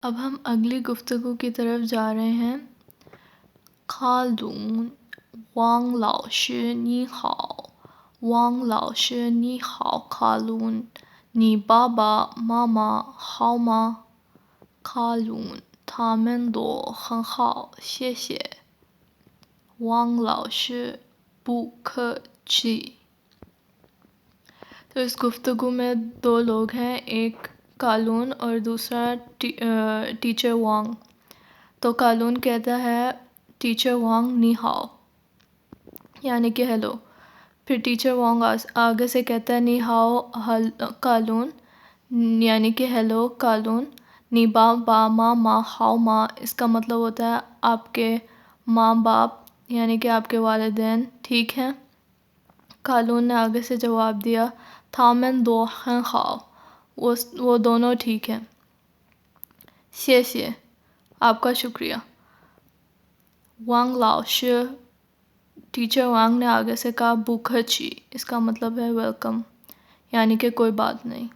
اب ہم اگلی گفتگو کی طرف جا رہے ہیں۔ کالون وانگ لاؤ شی نی ہاؤ، وانگ لاؤ شی نی ہاؤ کالون، نی بابا ماما ہاؤ ما کالون، تامن دو ہن ہاؤ شie شie، وانگ لاؤ شی بو کے چی۔ تو اس گفتگو میں دو لوگ ہیں، ایک کالون اور دوسرا ٹیچر وانگ۔ تو کالون کہتا ہے ٹیچر وانگ نی ہاؤ، یعنی کہ ہیلو۔ پھر ٹیچر وانگ آگے سے کہتا ہے نی ہاؤ کالون، یعنی کہ ہیلو کالون، نی بابا ماما ہاؤ ما، اس کا مطلب ہوتا ہے آپ کے ماں باپ یعنی کہ آپ کے والدین ٹھیک ہیں۔ کالون نے آگے سے جواب دیا تامن دو ہن ہاؤ، وہ دونوں ٹھیک ہیں۔ شie شie، آپ کا شکریہ۔ وانگ لاؤ شی، ٹیچر وانگ نے آگے سے کہا بو کے چی، اس کا مطلب ہے ویلکم، یعنی کہ کوئی بات نہیں۔